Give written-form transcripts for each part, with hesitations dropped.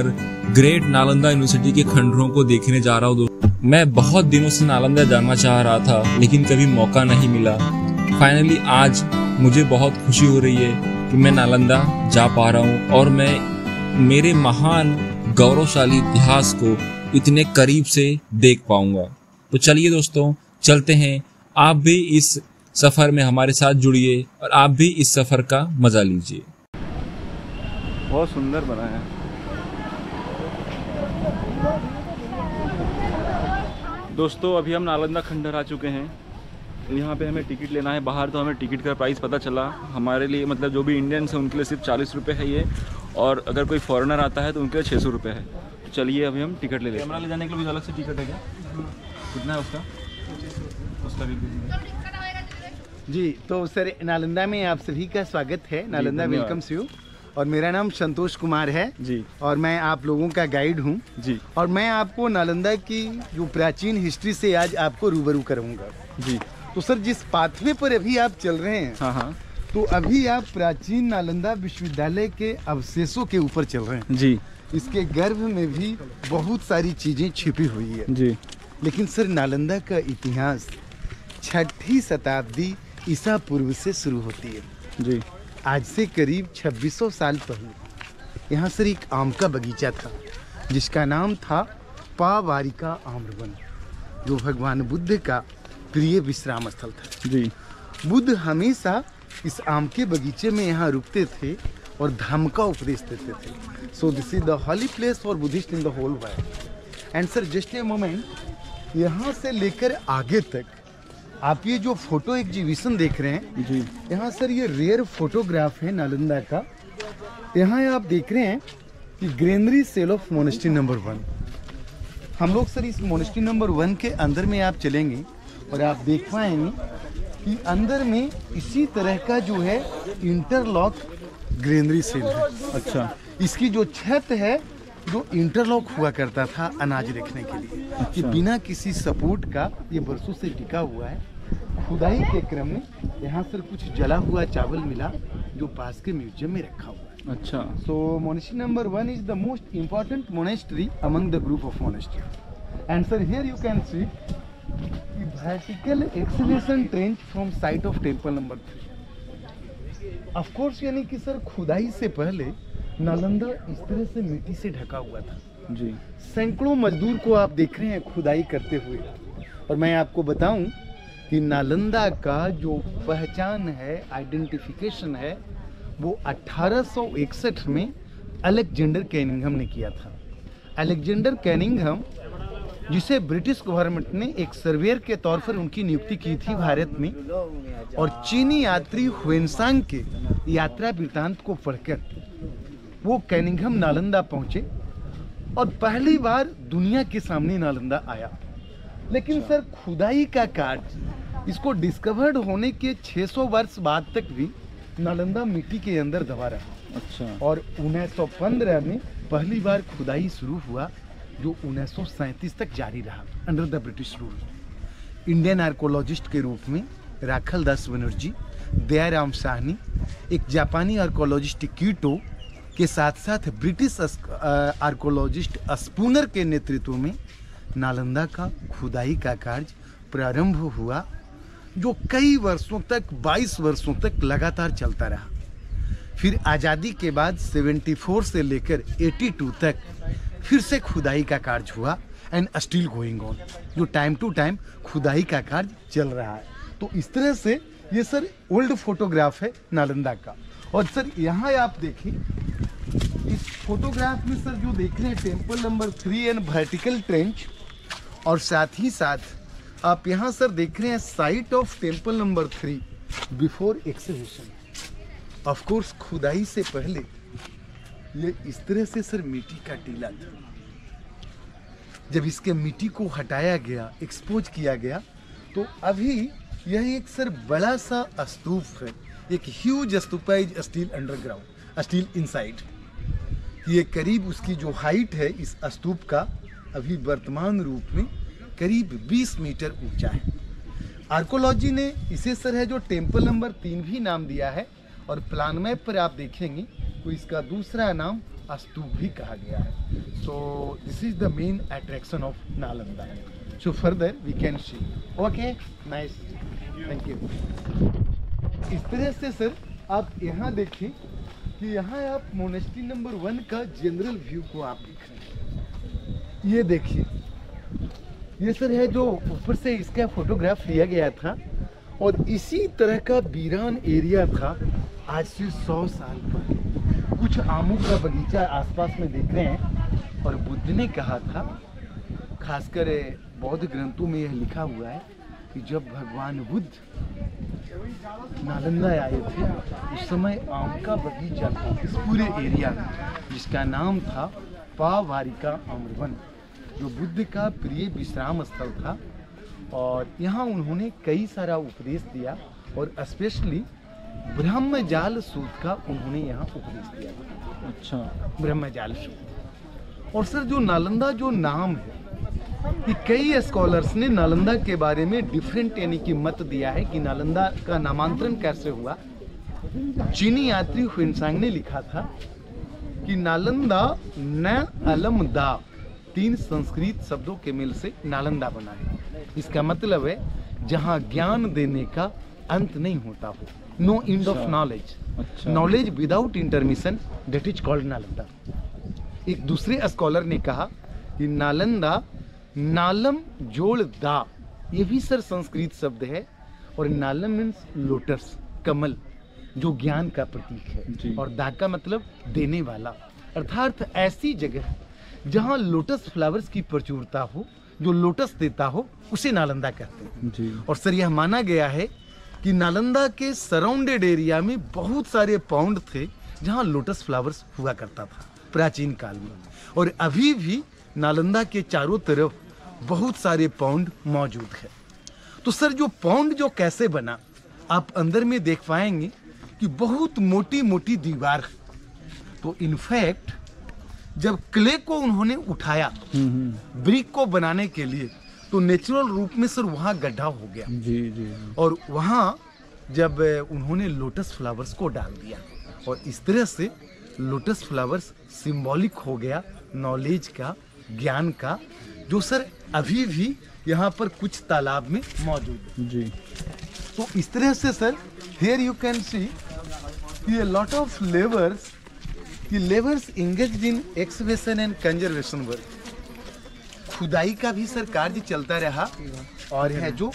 पर great Nalanda university के खंडरों को देखने जा रहा हूँ। मैं बहुत दिनों से नालंदा जाना चाह रहा था, लेकिन कभी मौका नहीं मिला। फाइनली आज मुझे बहुत खुशी हो रही है कि मैं नालंदा जा पा रहा हूँ और मैं मेरे महान गौरवशाली इतिहास को इतने करीब से देख पाऊंगा। तो चलिए दोस्तों, चलते हैं। आप भी इस सफर में हमारे साथ जुड़िए और आप भी इस सफर का मजा लीजिए। बहुत सुंदर बना है। दोस्तों, अभी हम नालंदा खंडर आ चुके हैं। यहाँ पे हमें टिकट लेना है। बाहर तो हमें टिकट का प्राइस पता चला, हमारे लिए मतलब जो भी इंडियंस हैं उनके लिए सिर्फ 40 रुपये है ये, और अगर कोई फॉरेनर आता है तो उनके लिए 600 रुपये है। तो चलिए अभी हम टिकट ले लेते हैं। कैमरा ले जाने के लिए अलग से टिकट है क्या? कितना है उसका भी जी। तो सर, नालंदा में आप सभी का स्वागत है। Nalanda welcomes you. और मेरा नाम संतोष कुमार है जी, और मैं आप लोगों का गाइड हूँ जी। और मैं आपको नालंदा की जो प्राचीन हिस्ट्री से आज आपको रूबरू करूँगा जी। तो सर, जिस पाथवे पर अभी आप चल रहे हैं, हाँ, तो अभी आप प्राचीन नालंदा विश्वविद्यालय के अवशेषों के ऊपर चल रहे हैं जी। इसके गर्भ में भी बहुत सारी चीजें छिपी हुई है जी। लेकिन सर, नालंदा का इतिहास 6ठी शताब्दी ईसा पूर्व से शुरू होती है जी। आज से करीब 2600 साल पहले यहाँ सर एक आम का बगीचा था जिसका नाम था पावारिका आम्रवन, जो भगवान बुद्ध का प्रिय विश्राम स्थल था जी। बुद्ध हमेशा इस आम के बगीचे में यहाँ रुकते थे और धम्म का उपदेश देते थे। So this is the holy place for Buddhist in the whole world. And sir, just a moment, यहाँ से लेकर आगे तक आप ये जो फोटो एग्जीबिशन देख रहे हैं जी, यहाँ सर ये रेयर फोटोग्राफ है नालंदा का। यहाँ आप देख रहे हैं कि granary cell of monastery number 1। हम लोग सर इस मोनेस्ट्री नंबर 1 के अंदर में आप चलेंगे और आप देख पाएंगे कि अंदर में इसी तरह का जो है इंटरलॉक ग्रेनरी सेल है। अच्छा। इसकी जो छत है जो इंटरलॉक हुआ करता था अनाज रखने के लिए, कि बिना किसी सपोर्ट का ये बरसों से टिका हुआ है। खुदाई के क्रम में यहाँ सर कुछ जला हुआ चावल मिला जो पास के म्यूजियम में रखा हुआ है। अच्छा। So monastery number 1 is the most important monastery among the group of monastery. And sir, here you can see vertical excavation trench from site of temple number 3। Of course, यानी कि सर खुदाई से पहले नालंदा इस तरह से मिट्टी से ढका हुआ था जी। सैकड़ों मजदूर को आप देख रहे हैं खुदाई करते हुए। और मैं आपको बताऊं कि नालंदा का जो पहचान है, आइडेंटिफिकेशन है, वो 1861 में अलेक्जेंडर कैनिंघम ने किया था। अलेक्जेंडर कैनिंघम, जिसे ब्रिटिश गवर्नमेंट ने एक सर्वेयर के तौर पर उनकी नियुक्ति की थी भारत में, और चीनी यात्री हुएनसांग के यात्रा वृत्तांत को पढ़कर वो कैनिंघम नालंदा पहुंचे और पहली बार दुनिया के सामने नालंदा आया। लेकिन सर, खुदाई का कार्य इसको डिस्कवर्ड होने के 600 वर्ष बाद तक भी नालंदा मिट्टी के अंदर दबा रहा। अच्छा। और 1915 में पहली बार खुदाई शुरू हुआ, जो 1937 तक जारी रहा under the British rule. Indian archaeologist के रूप में राखल दास बनर्जी, दयाराम साहनी, एक जापानी आर्कोलॉजिस्ट कीटो के साथ साथ ब्रिटिश आर्कोलॉजिस्ट स्पूनर के नेतृत्व में नालंदा का खुदाई का कार्य प्रारंभ हुआ, जो कई वर्षों तक, 22 वर्षों तक लगातार चलता रहा। फिर आज़ादी के बाद 74 से लेकर 82 तक फिर से खुदाई का कार्य हुआ एंड स्टिल गोइंग ऑन, जो टाइम टू टाइम खुदाई का कार्य चल रहा है। तो इस तरह से ये सर ओल्ड फोटोग्राफ है नालंदा का। और सर, यहाँ आप देखिए इस फोटोग्राफ में सर जो देख रहे हैं temple number 3 and vertical trench, और साथ ही साथ आप यहाँ सर देख रहे हैं site of temple number 3 before excavation. Of course, खुदाई से पहले ये इस तरह से सर मिट्टी का टीला था। जब इसके मिट्टी को हटाया गया, एक्सपोज किया गया, तो अभी यह एक सर बड़ा सा स्तूप है, एक huge stupa is steel underground, steel inside. ये करीब उसकी जो हाइट है इस स्तूप का अभी वर्तमान रूप में करीब 20 मीटर ऊंचा है। आर्कोलॉजी ने इसे सर है जो टेम्पल नंबर 3 भी नाम दिया है, और प्लान मैप पर आप देखेंगे तो इसका दूसरा नाम स्तूप भी कहा गया है। So this is the main attraction of Nalanda. So further we can see. Okay, nice, thank you. इस तरह से सर आप यहाँ देखिए कि यहाँ आप मोनेस्ट्री नंबर 1 का जनरल व्यू को आप देख रहे हैं। ये देखिए, ये सर है जो ऊपर से इसका फोटोग्राफ लिया गया था, और इसी तरह का वीरान एरिया था आज से 100 साल पहले। कुछ आमों का बगीचा आसपास में देख रहे हैं। और बुद्ध ने कहा था, खासकर बौद्ध ग्रंथों में यह लिखा हुआ है कि जब भगवान बुद्ध नालंदा आए थे उस समय आम का बगीचा था इस पूरे एरिया में, जिसका नाम था पावारिका आम्रवन, जो बुद्ध का प्रिय विश्राम स्थल था। और यहाँ उन्होंने कई सारा उपदेश दिया, और स्पेशली ब्रह्मजाल सूत्र का उन्होंने यहाँ उपदेश दिया था। अच्छा, ब्रह्मजाल सूत्र। और सर जो नालंदा जो नाम है, कि कई स्कॉलर्स ने नालंदा के बारे में डिफरेंट यानी कि मत दिया है कि नालंदा का नामांतरण कैसे हुआ। चीनी यात्री हुइनसांग ने लिखा था कि नालंदा न अलम दा 3 संस्कृत शब्दों के मेल से नालंदा बना है। इसका मतलब है जहाँ ज्ञान देने का अंत नहीं होता हो, no end of knowledge, knowledge without intermission, that is called Nalanda. एक दूसरे स्कॉलर ने कहा कि नालंदा नालम जोड़ दा, ये भी सर संस्कृत शब्द है, और नालम मीन्स लोटस, कमल, जो ज्ञान का प्रतीक है, और दा का मतलब देने वाला, अर्थात ऐसी जगह जहाँ लोटस फ्लावर्स की प्रचुरता हो, जो लोटस देता हो, उसे नालंदा कहते हैं जी। और सर यह माना गया है कि नालंदा के सराउंडेड एरिया में बहुत सारे पॉन्ड थे जहाँ लोटस फ्लावर्स हुआ करता था प्राचीन काल में, और अभी भी नालंदा के चारों तरफ बहुत सारे पॉन्ड मौजूद है। तो सर जो पॉन्ड जो कैसे बना, आप अंदर में देख पाएंगे कि बहुत मोटी मोटी दीवार है। तो इनफैक्ट जब क्ले को उन्होंने उठाया ब्रिक को बनाने के लिए, तो नेचुरल रूप में सर वहाँ गड्ढा हो गया जी। और वहाँ जब उन्होंने लोटस फ्लावर्स को डाल दिया, और इस तरह से लोटस फ्लावर्स सिंबॉलिक हो गया नॉलेज का, ज्ञान का, जो सर अभी भी यहाँ पर कुछ तालाब में मौजूद है जी। तो इस तरह से sir here you can C a lot of laborers engaged in excavation and conservation work। खुदाई का भी सर कार्य चलता रहा, और है जो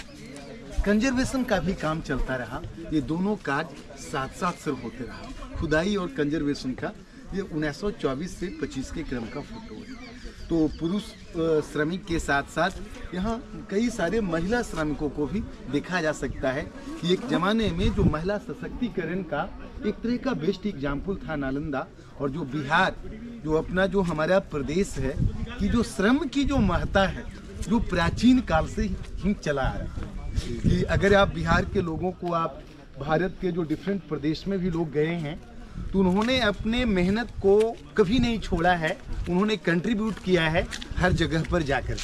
कंजर्वेशन का भी काम चलता रहा। ये दोनों कार्य साथ साथ सर होते रहा, खुदाई और कंजर्वेशन का। ये 1924 से 25 के क्रम का फोटो है। तो पुरुष श्रमिक के साथ साथ यहाँ कई सारे महिला श्रमिकों को भी देखा जा सकता है कि एक जमाने में जो महिला सशक्तिकरण का एक तरह का बेस्ट एग्जाम्पल था नालंदा। और जो बिहार, जो अपना जो हमारा प्रदेश है, कि जो श्रम की जो महत्ता है, जो प्राचीन काल से ही चला आ रहा है। कि अगर आप बिहार के लोगों को, आप भारत के जो डिफरेंट प्रदेश में भी लोग गए हैं, तो उन्होंने अपने मेहनत को कभी नहीं छोड़ा है, उन्होंने कंट्रीब्यूट किया है हर जगह पर जाकर।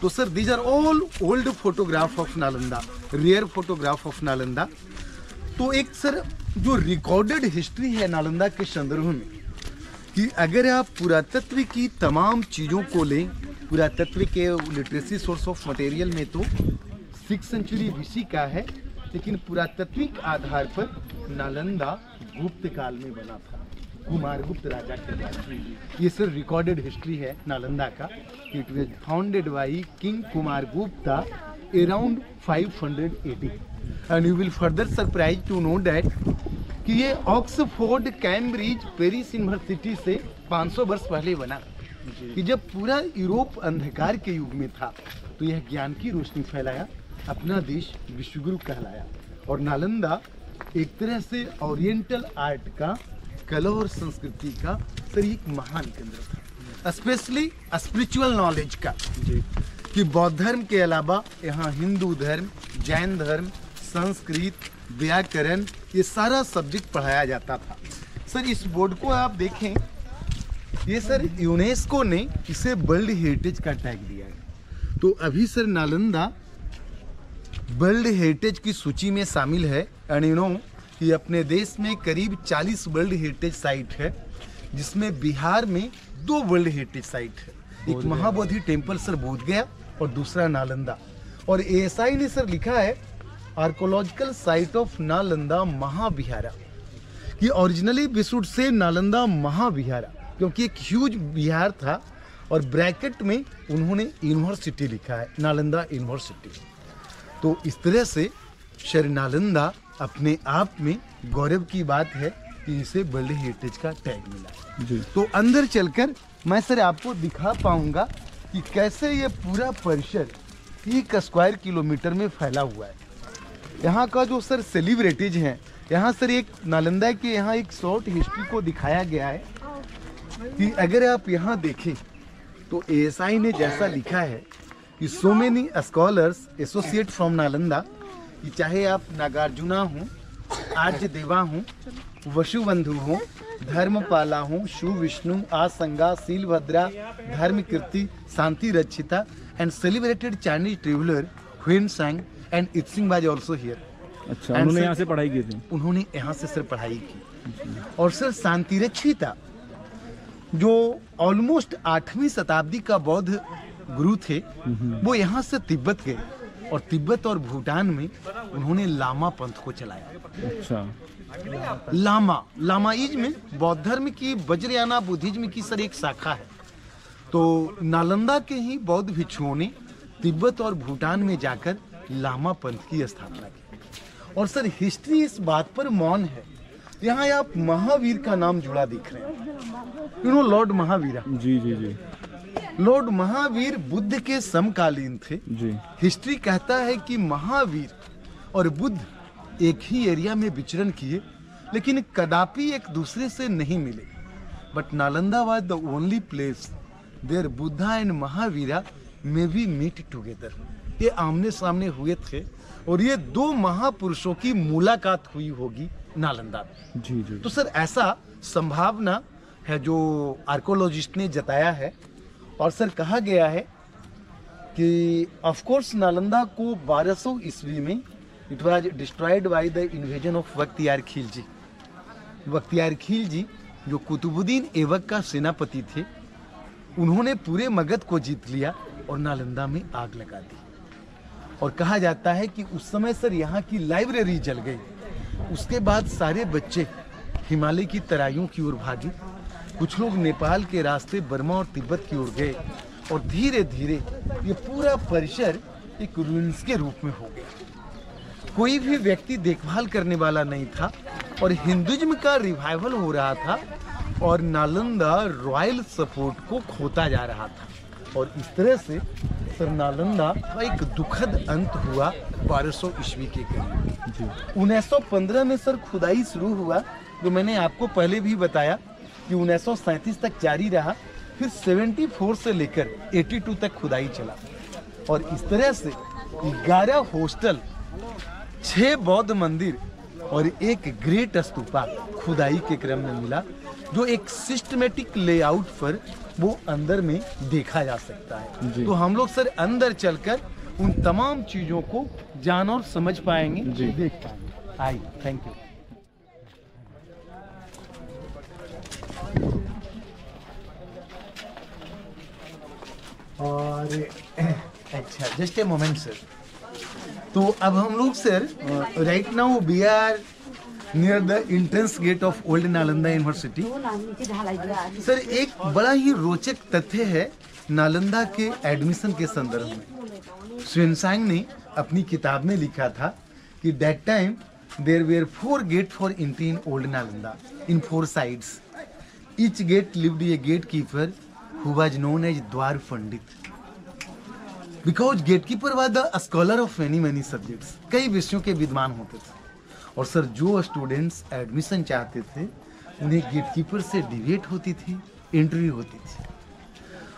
तो sir these are all old photograph of Nalanda, rare photograph of Nalanda. तो एक सर जो रिकॉर्डेड हिस्ट्री है नालंदा के संदर्भ में, कि अगर आप पुरातत्व की तमाम चीज़ों को लें, पुरातत्व के लिटरेसी सोर्स ऑफ मटेरियल में तो 6th सेंचुरी BC का है, लेकिन पुरातत्विक आधार पर नालंदा गुप्त काल में बना था, कुमारगुप्त राजा के द्वारा। ये सर रिकॉर्डेड हिस्ट्री है नालंदा का। It was founded by king Kumaragupta around 580। And you will further surprise to know that कि ये ऑक्सफोर्ड, कैम्ब्रिज, पेरिस यूनिवर्सिटी से 500 वर्ष पहले बना। कि जब पूरा यूरोप अंधकार के युग में था, तो यह ज्ञान की रोशनी फैलाया, अपना देश विश्वगुरु कहलाया। और नालंदा एक तरह से ओरिएंटल आर्ट का, कला और संस्कृति का सर एक महान केंद्र था, स्पेशली स्पिरिचुअल नॉलेज का जी। कि बौद्ध धर्म के अलावा यहाँ हिंदू धर्म, जैन धर्म, संस्कृत, व्याकरण, ये सारा सब्जेक्ट पढ़ाया जाता था। सर इस बोर्ड को आप देखें, ये सर यूनेस्को ने इसे वर्ल्ड हेरिटेज का टैग दिया है। तो अभी सर नालंदा वर्ल्ड हेरिटेज की सूची में शामिल है। एंड यू नो कि अपने देश में करीब 40 वर्ल्ड हेरिटेज साइट है, जिसमें बिहार में 2 वर्ल्ड हेरिटेज साइट है। एक महाबोधि टेम्पल सर बोध गया और दूसरा नालंदा। और ASI ने सर लिखा है archaeological site of Nalanda Mahavihara, कि originally we should say Nalanda Mahavihara, क्योंकि एक ह्यूज विहार था और ब्रैकेट में उन्होंने यूनिवर्सिटी लिखा है, नालंदा यूनिवर्सिटी। तो इस तरह से शहर नालंदा अपने आप में गौरव की बात है कि इसे वर्ल्ड हेरिटेज का टैग मिला जी। तो अंदर चलकर मैं सर आपको दिखा पाऊंगा कि कैसे ये पूरा परिसर 1 स्क्वायर किलोमीटर में फैला हुआ है। यहाँ का जो सर सेलिब्रिटीज हैं, यहाँ सर एक नालंदा के यहाँ एक शॉर्ट हिस्ट्री को दिखाया गया है कि अगर आप यहाँ देखें तो ASI ने जैसा लिखा है कि so many scholars associate from Nalanda, कि चाहे आप नागार्जुना हो, आर्य देवा हो, वसुबंधु हो, धर्मपाला हो, शिव विष्णु, आसंगा, शीलभद्रा, धर्म कीर्ति, शांति रक्षिता एंड सेलिब्रेटेड चाइनीज ट्रेवलर ह्वेन सांग and Itsing was also here. अच्छा, उन्होंने यहाँ से पढ़ाई की थी? उन्होंने यहाँ से सर पढ़ाई की। और सर शांति रक्षिता जो ऑलमोस्ट 8वीं शताब्दी का बौद्ध गुरु थे, वो यहाँ से तिब्बत गए और तिब्बत और भूटान में उन्होंने लामा पंथ को चलाया। अच्छा। लामाइज्म में बौद्ध धर्म की, वज्रयाना बुद्धिज्म की सर एक शाखा है। तो नालंदा के ही बौद्ध भिक्षुओं ने तिब्बत और भूटान में जाकर लामा पंथ की स्थापना की। और सर हिस्ट्री इस बात पर मौन है, यहाँ आप महावीर का नाम जुड़ा दिख रहे हैं, लॉर्ड महावीरा। जी जी जी। लॉर्ड महावीर बुद्ध के समकालीन थे जी। हिस्ट्री कहता है कि महावीर और बुद्ध एक ही एरिया में विचरण किए, लेकिन कदापि एक दूसरे से नहीं मिले। But Nalanda was the only place there Buddha and Mahavira may be meet together. ये आमने सामने हुए थे और ये 2 महापुरुषों की मुलाकात हुई होगी नालंदा में। जी जी। तो सर ऐसा संभावना है जो आर्कोलॉजिस्ट ने जताया है। और सर कहा गया है कि ऑफ कोर्स नालंदा को 1200 ईस्वी में it was destroyed by the invasion of Bakhtiyar Khilji. Bakhtiyar Khilji जो कुतुबुद्दीन ऐबक का सेनापति थे, उन्होंने पूरे मगध को जीत लिया और नालंदा में आग लगा दी। और कहा जाता है कि उस समय सर यहाँ की लाइब्रेरी जल गई। उसके बाद सारे बच्चे हिमालय की तराइयों की ओर भागे, कुछ लोग नेपाल के रास्ते बर्मा और तिब्बत की ओर गए और धीरे धीरे ये पूरा परिसर एक रूइंस के रूप में हो गया। कोई भी व्यक्ति देखभाल करने वाला नहीं था और हिंदुइज्म का रिवाइवल हो रहा था और नालंदा रॉयल सपोर्ट को खोता जा रहा था। और इस तरह से सर नालंदा का एक दुखद अंत हुआ 1200 ईस्वी के करीब। 1915 में सर खुदाई शुरू हुआ, जो मैंने आपको पहले भी बताया कि 1937 तक जारी रहा, फिर 74 से लेकर 82 तक खुदाई चला। और इस तरह से 11 हॉस्टल, 6 बौद्ध मंदिर और एक ग्रेट स्तूपा खुदाई के क्रम में मिला, जो एक सिस्टमेटिक लेआउट पर वो अंदर में देखा जा सकता है। तो हम लोग सर अंदर चलकर उन तमाम चीजों को जान और समझ पाएंगे, देख पाएंगे। आइए, थैंक यू। और अच्छा, जस्ट ए मोमेंट सर। तो अब हम लोग sir right now we are near the entrance gate of old Nalanda university. Sir एक बड़ा ही रोचक तथ्य है नालंदा के एडमिशन के संदर्भ में। ह्वेन ने अपनी किताब में लिखा था कि that time there were 4 gate for entry in old Nalanda in 4 sides. Each gate lived a gate keeper who was known as द्वार पंडित, because gatekeeper was the scholar of many subjects। कई विषयों के विद्वान होते थे। और सर जो स्टूडेंट्स एडमिशन चाहते थे उन्हें गेटकीपर से डिबेट होती थी, एंट्री होती थी।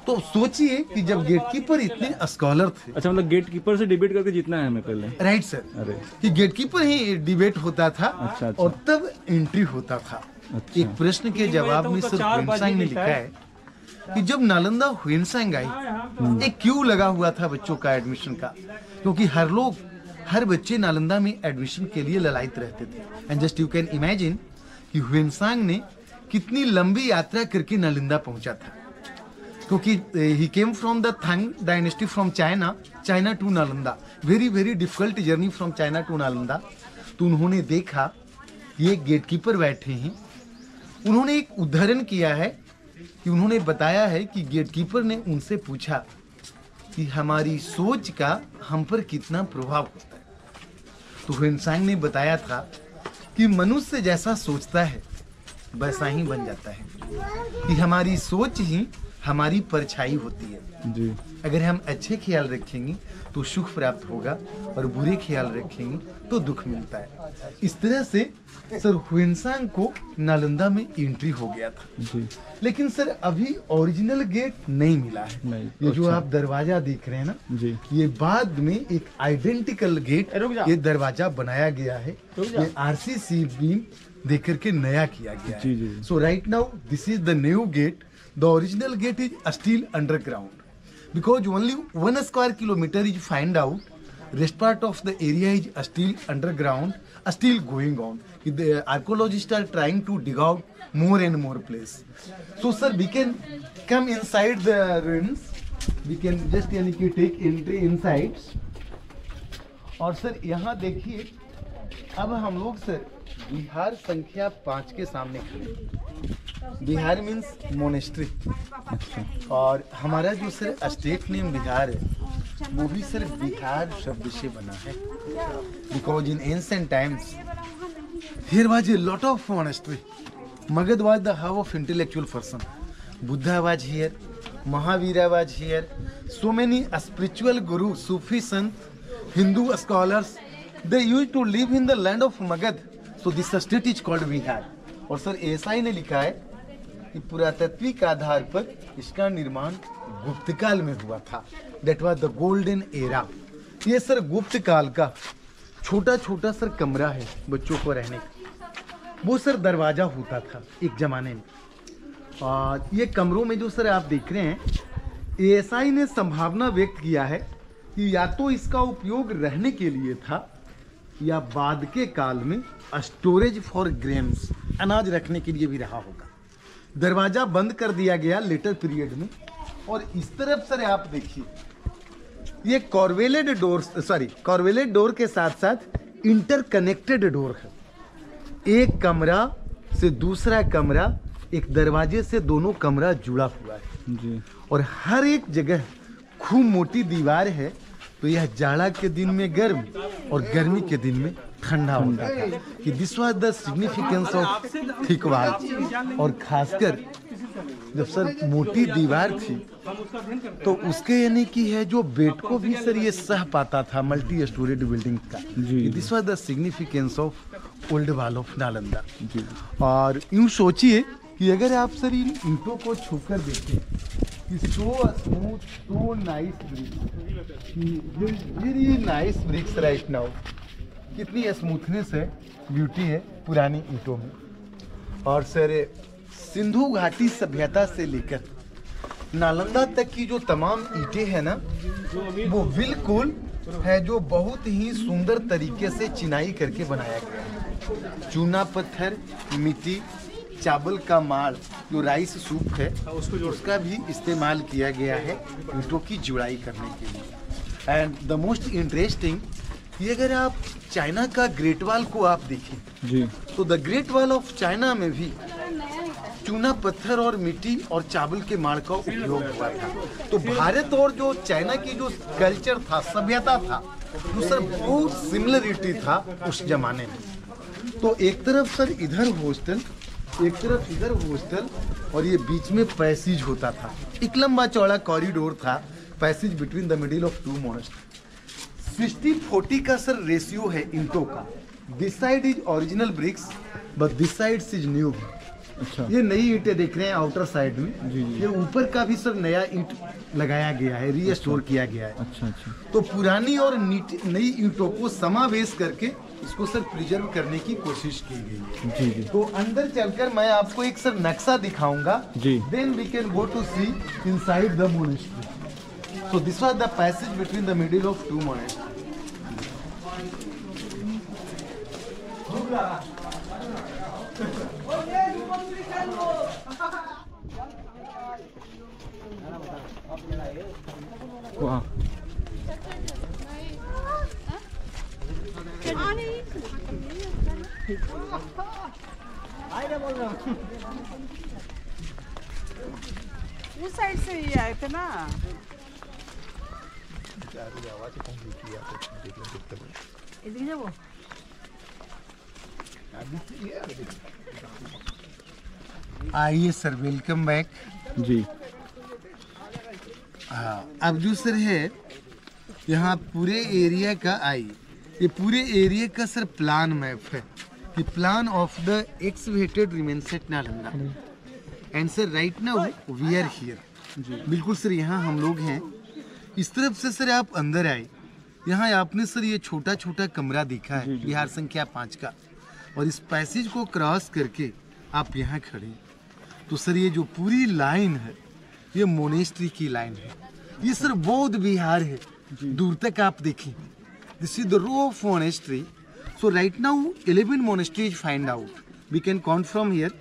तो सोचिए कि जब गेटकीपर इतने स्कॉलर थे। अच्छा, मतलब गेटकीपर से डिबेट करके जीतना है हमें पहले? Right sir. अरे कि गेटकीपर ही डिबेट होता था। अच्छा। और तब एंट्री होता था। अच्छा। एक प्रश्न के जवाब में सर ह्वेन ने लिखा है कि जब नालंदा ह्वेन आई, एक क्यू लगा हुआ था बच्चों का एडमिशन का, क्योंकि हर बच्चे नालंदा में एडमिशन के लिए ललायित रहते थे। And just you can imagine कि ह्वेन ने कितनी लंबी यात्रा करके नालंदा पहुंचा था, क्योंकि he came from the Tang dynasty from China to Nalanda, very very difficult journey from China to Nalanda. तो उन्होंने देखा ये गेटकीपर बैठे हैं, उन्होंने एक उदाहरण किया है कि उन्होंने बताया है कि गेटकीपर ने उनसे पूछा कि हमारी सोच का हम पर कितना प्रभाव होता है। तो ह्वेनसांग ने बताया था कि मनुष्य जैसा सोचता है वैसा ही बन जाता है, कि हमारी सोच ही हमारी परछाई होती है जी। अगर हम अच्छे ख्याल रखेंगे तो सुख प्राप्त होगा और बुरे ख्याल रखेंगे तो दुख मिलता है। इस तरह से सर ह्वेनसांग को नालंदा में एंट्री हो गया था जी। लेकिन सर अभी ओरिजिनल गेट नहीं मिला है। नहीं, ये जो अच्छा। आप दरवाजा देख रहे हैं ना जी। ये बाद में एक आइडेंटिकल गेट ये दरवाजा बनाया गया है, ये आरसीसी बीम देकर के नया किया गया जी, जी। है। So right now this is the new gate, the original gate is still underground because only 1 square kilometer is find out, rest part of the area is still underground, still going on. The archaeologists are trying to dig out more and more place. So sir, we can come inside the ruins, we can just यानी कि take entry inside. और sir यहाँ देखिए अब हम लोग sir Bihar संख्या 5 के सामने खड़े हैं। बिहार मीन्स मोनेस्ट्री, और हमारा जो सर स्टेट नेम बिहार है वो भी सर बिहार शब्द से बना है, because in ancient times here was a lot of monastery, Magadh was the hub of intellectual person, Buddha was here, Mahavira was here, so many spiritual guru, Sufi sant, Hindu scholars, they used to live in the land of Magadh, so this state is called Bihar. और sir ऐसा ही ने लिखा है कि पुरातत्विक आधार पर इसका निर्माण गुप्त काल में हुआ था, that was the golden era. ये सर गुप्त काल का छोटा छोटा सर कमरा है बच्चों को रहने का, वो सर दरवाजा होता था एक जमाने में। और ये कमरों में जो सर आप देख रहे हैं एएसआई ने संभावना व्यक्त किया है कि या तो इसका उपयोग रहने के लिए था या बाद के काल में स्टोरेज फॉर ग्रेन्स, अनाज रखने के लिए भी रहा होगा। दरवाजा बंद कर दिया गया लेटर पीरियड में। और इस तरफ सर आप देखिए ये कॉर्वेलेड डोर के साथ साथ इंटरकनेक्टेड डोर है, एक कमरा से दूसरा कमरा एक दरवाजे से दोनों कमरा जुड़ा हुआ है जी। और हर एक जगह खूब मोटी दीवार है, तो यह जाड़ा के दिन में गर्म और गर्मी के दिन में ठंडा होता था, कि this was the significance of thick wall. और खासकर जब सर मोटी दीवार थी तो उसके यानी कि है जो बेड को भी सर ये सह पाता था मल्टी स्टोरेड बिल्डिंग का, this was the significance of old wall of Nalanda. और यूं सोचिए कि अगर आप सर इन ईंटों को छूकर देखें कि so smooth, so nice bricks, very nice bricks right now, कितनी स्मूथनेस है, ब्यूटी है पुरानी ईंटों में। और सर सिंधु घाटी सभ्यता से लेकर नालंदा तक की जो तमाम ईंटें हैं ना वो बिल्कुल है जो बहुत ही सुंदर तरीके से चिनाई करके बनाया गया है। चूना पत्थर, मिट्टी, चावल का माड़, जो राइस सूप है उसका भी इस्तेमाल किया गया है ईंटों की जुड़ाई करने के लिए। एंड द मोस्ट इंटरेस्टिंग, ये अगर आप चाइना का ग्रेट वॉल को आप देखें जी, तो the great wall of China में भी चूना पत्थर और मिट्टी और चावल के माड़ का उपयोग हुआ था। तो भारत और जो चाइना की जो कल्चर था, सभ्यता था, वो सर बहुत सिमिलरिटी था उस जमाने में। तो एक तरफ सर इधर हॉस्टल, एक तरफ इधर हॉस्टल, और ये बीच में पैसेज होता था, एक लंबा चौड़ा कॉरिडोर था, passage between the middle of two monastery. 60-40 का सर रेशियो है ईंटों का। This side is original bricks but this side is new. अच्छा, ये नई ईंटें देख रहे हैं आउटर साइड में, जी, जी। ये ऊपर का भी सर नया ईंट लगाया गया है, रीस्टोर किया गया है। अच्छा अच्छा। तो पुरानी और नई ईंटों को समावेश करके इसको सर प्रिजर्व करने की कोशिश की गई है। जी जी। तो अंदर चलकर मैं आपको एक सर नक्शा दिखाऊंगा, जी। Then we can go to see inside the monastery. So this was the passage between the middle of two monasteries. वाह, उस साइड से ही आए थे ना। इधर जाओ। आइए सर, वेलकम बैक जी। हाँ, अब जो सर है यहाँ पूरे एरिया का ये पूरे एरिया का सर प्लान मैप है कि plan of the excavated remains at Nalanda. And sir right now we are here. बिल्कुल सर, यहाँ हम लोग हैं। इस तरफ से सर आप अंदर आए, यहाँ आपने सर ये छोटा छोटा कमरा देखा है विहार संख्या 5 का, और इस पैसेज को क्रॉस करके आप यहाँ खड़े हैं। तो सर ये जो पूरी लाइन है ये मोनेस्ट्री की लाइन है। ये सर बौद्ध विहार है, दूर तक आप देखें। This is the row of monastery. So right now 11 monasteries find out. We can count from here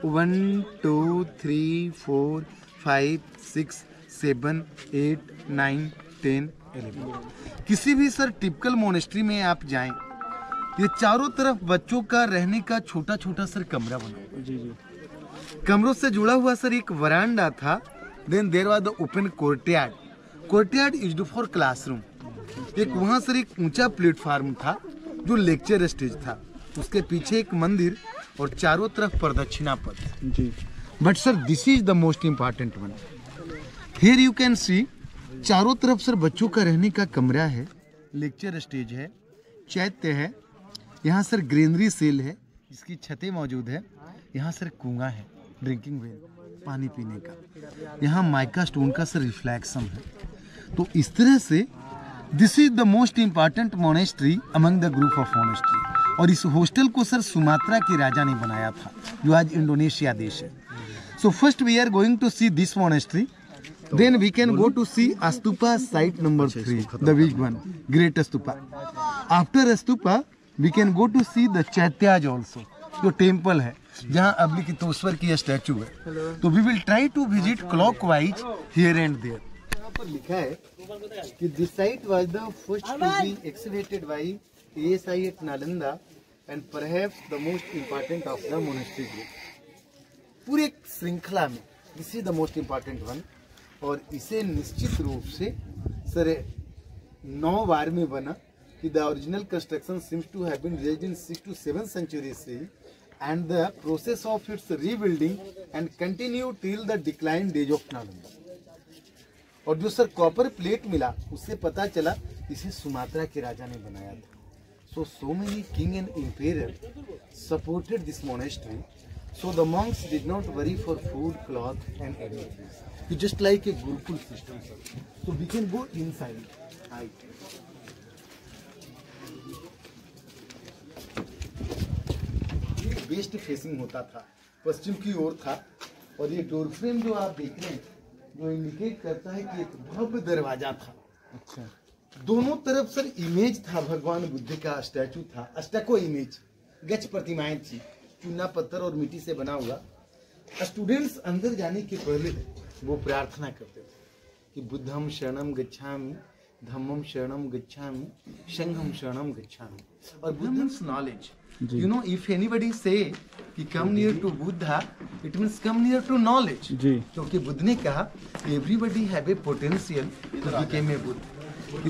1 2 3 4 5 6 7 8 9 10 11। किसी भी सर टिपिकल मोनेस्ट्री में आप जाएं, ये चारों तरफ बच्चों का रहने का छोटा छोटा सर कमरा बना। जी जी। कमरों से जुड़ा हुआ सर एक वरांडा था। Then there was the open courtyard. Courtyard used for classroom. एक वहाँ सर एक ऊंचा प्लेटफार्म था जो लेक्चर स्टेज था। उसके पीछे एक मंदिर और चारों तरफ प्रदक्षिणा पथ। जी। But sir this is the most important one. Here you can see चारों तरफ सर बच्चों का रहने का कमरा है, लेक्चर स्टेज है, चैत्य है। यहाँ सर ग्रीनरी सेल है, इसकी छतें मौजूद है। यहाँ सर कुआं है, ड्रिंकिंग वेल, पानी पीने का। यहाँ माइका स्टोन का सर रिफ्लेक्शन है। तो इस तरह से this is the most important monastery among the group of monastery. और इस हॉस्टल को सर सुमात्रा के राजा ने बनाया था, जो आज इंडोनेशिया देश है। So first we are going to see this monastery, then we can go to see Astupa site number 3, the big one, great Astupa. After Astupa we can go to see the Chaityas also, जो temple है जहाँ अवलिकेतोश्वर की statue है। तो we will try to visit clockwise here and there. यहाँ पर लिखा है कि this site was the first to be excavated by ASI at Nalanda and perhaps the most important of the monastery group. पूरे श्रृंखला में this is the most important one. और इसे निश्चित रूप से सर 9 बार में बना कि the original construction seems to have been raised in 6 to 7 centuries से, and the process of its rebuilding and continue till the decline days of Nalanda. और जो सर कॉपर प्लेट मिला उससे पता चला इसे सुमात्रा के राजा ने बनाया था। So many king and empire supported this monastery, so the monks did not worry for food, cloth and everything. It's just like a Gurukul system, sir. So we can go inside. ये waste facing होता था, पश्चिम की ओर था। और ये door frame जो आप देख रहे हैं, जो इंडिकेट करता है कि एक भव्य दरवाजा था। अच्छा। दोनों तरफ सर इमेज था, भगवान बुद्ध का स्टैचू था, अष्टको इमेज, गच प्रतिमाएं थी, चूना पत्थर और मिट्टी से बना हुआ। स्टूडेंट्स अंदर जाने के पहले वो प्रार्थना करते थे कि बुद्धम शरणम गच्छामि, धम्मम शरणम गच्छामि, संघम शरणम गच्छामि। और Buddha means knowledge. You know, if anybody say कि come near to Buddha, it means come near to knowledge. क्योंकि बुद्ध ने कहा everybody have a potential to become a Buddha.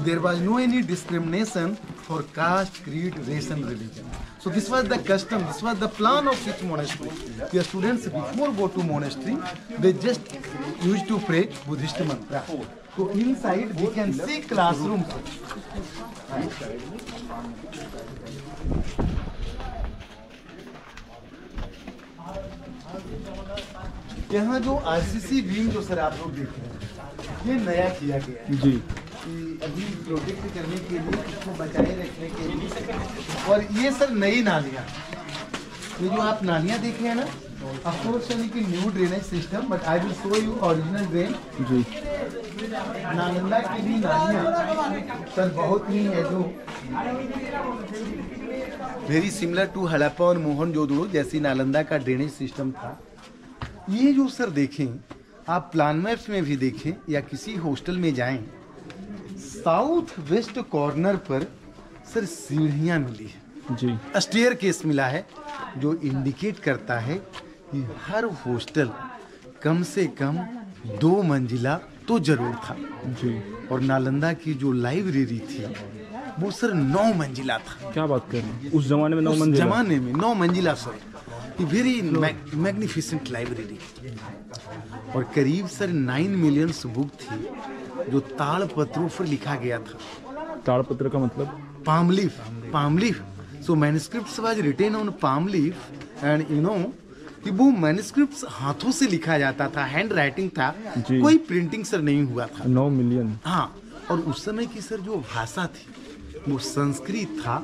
There was no any discrimination for caste, creed, race and religion. So this was the custom, this was the plan of each monastery. The students before go to monastery, they just used to pray Buddhist mantra. So inside we can see classroom. यहाँ जो RCC beam जो sir आप लोग देख रहे हैं, ये नया किया गया है जी, कि अभी प्रोटेक्ट करने के लिए, इसको बचाए रखने के लिए। और ये सर नई नालियाँ, ये जो आप नालियाँ देख रहे हैं ना, ऑफ कोर्स यानी कि new drainage system, but I will show you original drain जी। नालंदा की भी नालियाँ सर बहुत ही है जो वेरी सिमिलर टू हड़प्पा और मोहनजोदड़ो जैसी नालंदा का ड्रेनेज सिस्टम था। ये जो सर देखें, आप प्लान मैप में भी देखें या किसी हॉस्टल में जाएं, साउथ वेस्ट कॉर्नर पर सर सीढ़ियाँ मिली है जी। स्टेयर केस मिला है, जो इंडिकेट करता है कि हर हॉस्टल कम से कम 2 मंजिला तो जरूर था जी। और नालंदा की जो लाइब्रेरी थी वो सर 9 मंजिला था। क्या बात कर रहे हैं, उस जमाने में 9 उस मंजिला? जमाने में 9 मंजिला सर, वेरी मैग्निफिसेंट लाइब्रेरी। और करीब सर 9 मिलियन बुक थी जो ताड़पत्रों पर लिखा गया था। ताड़पत्र का मतलब? palm leaf. So manuscripts was written on palm leaf, and you know कि वो मैन्युस्क्रिप्ट्स हाथों से लिखा जाता था, हैंड राइटिंग था, कोई प्रिंटिंग सर नहीं हुआ था। 9 मिलियन। हाँ, और उस समय की सर जो भाषा थी वो संस्कृत था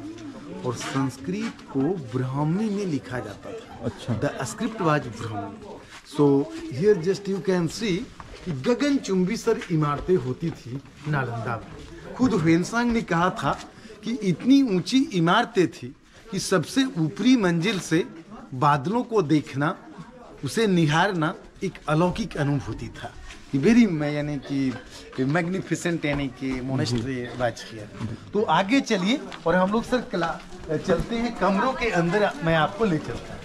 और संस्कृत को ब्राह्मी में लिखा जाता था। अच्छा। The script was Brahmi. So here just you can सी कि गगनचुंबी सर इमारतें होती थी नालंदा में। खुद ह्वेनसांग ने कहा था कि इतनी ऊंची इमारतें थी कि सबसे ऊपरी मंजिल से बादलों को देखना, उसे निहारना एक अलौकिक अनुभूति था। वेरी यानी कि मैग्निफिसेंट यानी कि मोनेस्ट्री वाज हियर। तो आगे चलिए और हम लोग सर चलते हैं कमरों के अंदर, मैं आपको ले चलता हूँ।